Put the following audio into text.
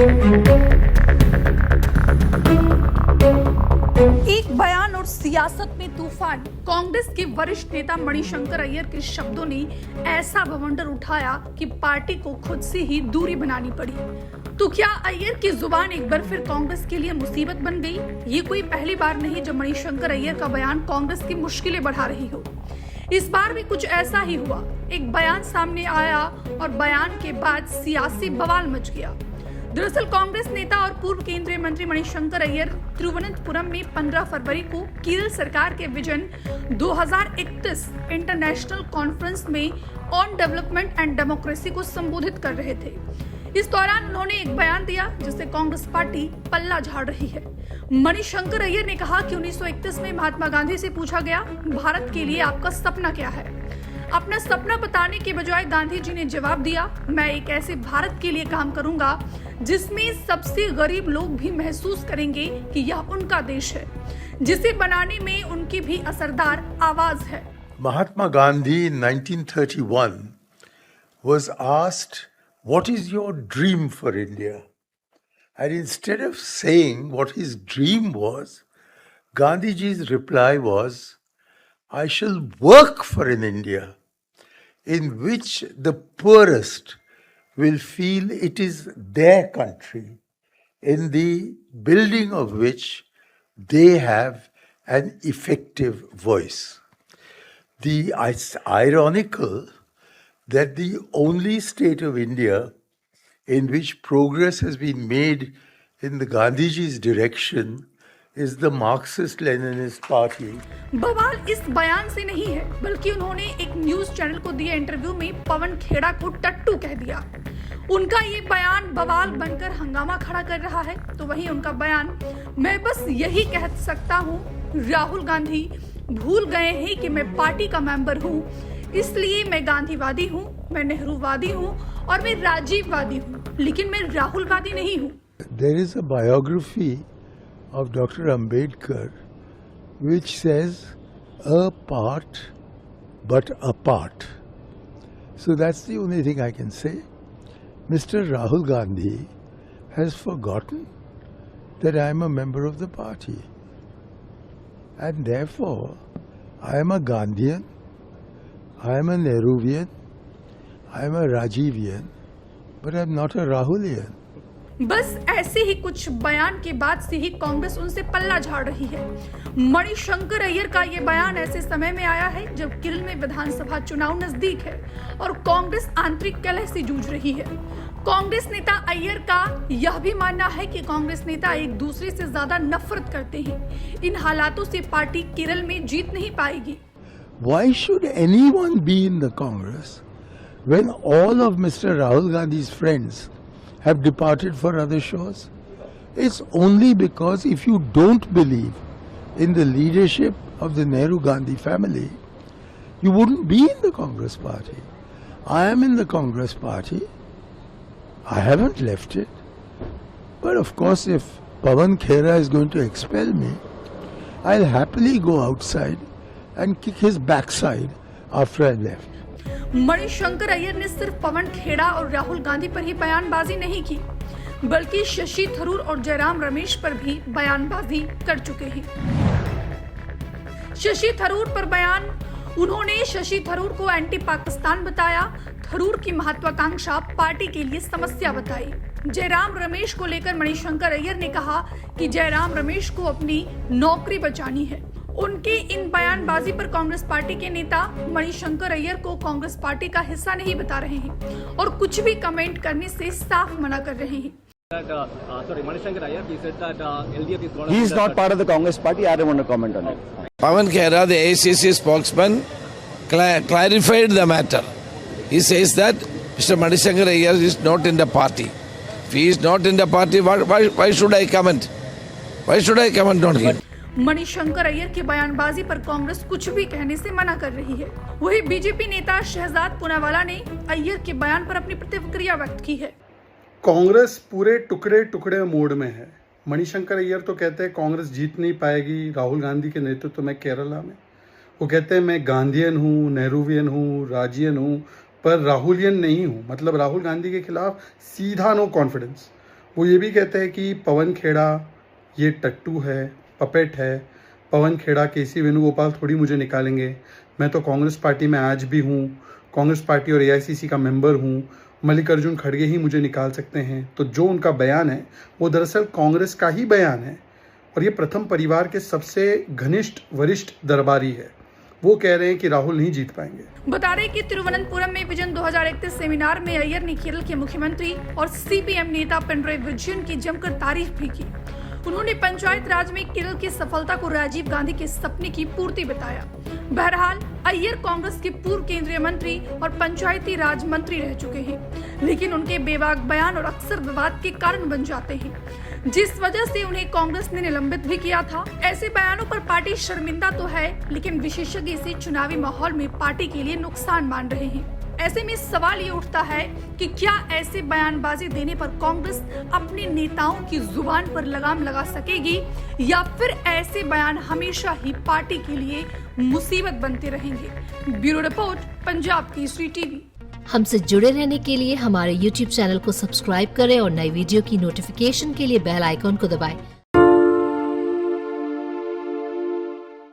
एक बयान और सियासत में तूफान। कांग्रेस के वरिष्ठ नेता मणिशंकर अय्यर के शब्दों ने ऐसा बवंडर उठाया कि पार्टी को खुद से ही दूरी बनानी पड़ी। तो क्या अय्यर की जुबान एक बार फिर कांग्रेस के लिए मुसीबत बन गई? ये कोई पहली बार नहीं जब मणिशंकर अय्यर का बयान कांग्रेस की मुश्किलें बढ़ा रही हो। इस बार भी कुछ ऐसा ही हुआ। एक बयान सामने आया और बयान के बाद सियासी बवाल मच गया। दरअसल कांग्रेस नेता और पूर्व केंद्रीय मंत्री मणिशंकर अय्यर तिरुवनंतपुरम में 15 फरवरी को केरल सरकार के विजन 2031 इंटरनेशनल कॉन्फ्रेंस में ऑन डेवलपमेंट एंड डेमोक्रेसी को संबोधित कर रहे थे। इस दौरान उन्होंने एक बयान दिया जिससे कांग्रेस पार्टी पल्ला झाड़ रही है। मणिशंकर अय्यर ने कहा कि 1931 में महात्मा गांधी से पूछा गया, भारत के लिए आपका सपना क्या है? अपना सपना बताने के बजाय गांधी जी ने जवाब दिया, मैं एक ऐसे भारत के लिए काम करूंगा जिसमें सबसे गरीब लोग भी महसूस करेंगे कि यह उनका देश है, जिसे बनाने में उनकी भी असरदार आवाज है। Mahatma Gandhi in 1931 was asked, what is your dream for India? And instead of saying what his dream was, Gandhiji's reply was, I shall work for an India in which the poorest will feel it is their country, in the building of which they have an effective voice. It's ironical that the only state of India in which progress has been made in the Gandhiji's direction is the Marxist-Leninist Party. बवाल इस बयान से नहीं है, बल्कि उन्होंने एक news channel को दिए इंटरव्यू में पवन खेड़ा को टट्टू कह दिया। उनका ये बयान बवाल बनकर हंगामा खड़ा कर रहा है। तो वहीं उनका बयान, मैं बस यही कह सकता हूँ, राहुल गांधी भूल गए हैं कि मैं पार्टी का मेंबर हूँ, इसलिए मैं गांधीवादी हूँ, मैं नेहरूवादी हूँ और मैं राजीववादी हूँ, लेकिन मैं राहुलवादी नहीं हूँ। There is a biography of Dr. Ambedkar which says a part but apart. So that's the only thing I can say. Mr. Rahul Gandhi has forgotten that I am a member of the party, and therefore I am a Gandhian, I am a Nehruvian, I am a Rajivian, but I am not a Rahulian. बस ऐसे ही कुछ बयान के बाद से ही कांग्रेस उनसे पल्ला झाड़ रही है। मणिशंकर अय्यर का ये बयान ऐसे समय में आया है जब केरल में विधानसभा चुनाव नजदीक है और कांग्रेस आंतरिक कलह से जूझ रही है। कांग्रेस नेता अय्यर का यह भी मानना है कि कांग्रेस नेता एक दूसरे से ज्यादा नफरत करते हैं। इन हालातों से पार्टी केरल में जीत नहीं पाएगी। Why should anyone be in the Congress when all of Mr. Rahul Gandhi's friends have departed for other shores? It's only because if you don't believe in the leadership of the Nehru-Gandhi family, you wouldn't be in the Congress party. I am in the Congress party. I haven't left it. But of course, if Pawan Khera is going to expel me, I'll happily go outside and kick his backside after I left. Manishankar Iyer ने सिर्फ पवन खेड़ा और राहुल गांधी पर ही बयानबाजी नहीं की, बल्कि शशि थरूर और जयराम रमेश पर भी बयानबाजी कर चुके हैं। शशि थरूर पर बयान, उन्होंने शशि थरूर को एंटी पाकिस्तान बताया, थरूर की महत्वाकांक्षा पार्टी के लिए समस्या बताई। जयराम रमेश को लेकर मणिशंकर अय्यर ने कहा कि जयराम रमेश को अपनी नौकरी बचानी है। उनके इन बयानबाजी पर कांग्रेस पार्टी के नेता मणिशंकर अय्यर को कांग्रेस पार्टी का हिस्सा नहीं बता रहे हैं और कुछ भी कमेंट करने से साफ मना कर रहे हैं। Manishankar Ayyar, he said that LDF is going to... He is not part of the Congress party. I don't want to comment on it. Pawan Khera, the ACC spokesman, clarified the matter. He says that Mr. Manishankar Ayyar is not in the party. If he is not in the party, why should I comment? Why should I comment on him? Manishankar Iyer की बयानबाजी पर कांग्रेस कुछ भी कहने से मना कर रही है। वही बीजेपी नेता शहजाद पूनावाला ने अय्यर के बयान पर अपनी प्रतिक्रिया व्यक्त की है। कांग्रेस पूरे टुकड़े टुकड़े मोड में है। मणिशंकर अय्यर तो कहते हैं कांग्रेस जीत नहीं पाएगी राहुल गांधी के नेतृत्व में केरला में। वो कहते हैं मैं गांधीयन हूँ, नेहरूवियन हूँ, राजियन हूँ, पर राहुलियन नहीं हूँ। मतलब राहुल गांधी के खिलाफ सीधा नो कॉन्फिडेंस। वो ये भी कहते हैं कि पवन खेड़ा ये टट्टू है, पपेट है, पवन खेड़ा केसी वेणुगोपाल थोड़ी मुझे निकालेंगे, मैं तो कांग्रेस पार्टी में आज भी हूँ, कांग्रेस पार्टी और एआईसीसी का मेंबर हूँ, मल्लिकार्जुन खड़गे ही मुझे निकाल सकते हैं। तो जो उनका बयान है वो दरअसल कांग्रेस का ही बयान है और ये प्रथम परिवार के सबसे घनिष्ठ वरिष्ठ दरबारी है। वो कह रहे हैं कि राहुल नहीं जीत पाएंगे। बता रहे कि तिरुवनंतपुरम में विजन 2031 सेमिनार में अय्यर ने केरल के मुख्यमंत्री और सीपीएम नेता पिनराई विजयन की जमकर तारीफ भी की। उन्होंने पंचायत राज में केरल की सफलता को राजीव गांधी के सपने की पूर्ति बताया। बहरहाल अय्यर कांग्रेस के पूर्व केंद्रीय मंत्री और पंचायती राज मंत्री रह चुके हैं, लेकिन उनके बेबाक बयान और अक्सर विवाद के कारण बन जाते हैं, जिस वजह से उन्हें कांग्रेस ने निलंबित भी किया था। ऐसे बयानों पर पार्टी शर्मिंदा तो है, लेकिन विशेषज्ञ इसे चुनावी माहौल में पार्टी के लिए नुकसान मान रहे हैं। ऐसे में सवाल ये उठता है कि क्या ऐसे बयानबाजी देने पर कांग्रेस अपने नेताओं की जुबान पर लगाम लगा सकेगी या फिर ऐसे बयान हमेशा ही पार्टी के लिए मुसीबत बनते रहेंगे। Bureau report, Punjab Kesari TV. हमसे जुड़े रहने के लिए हमारे YouTube चैनल को सब्सक्राइब करें और नई वीडियो की नोटिफिकेशन के लिए बेल आइकॉन को दबाएं।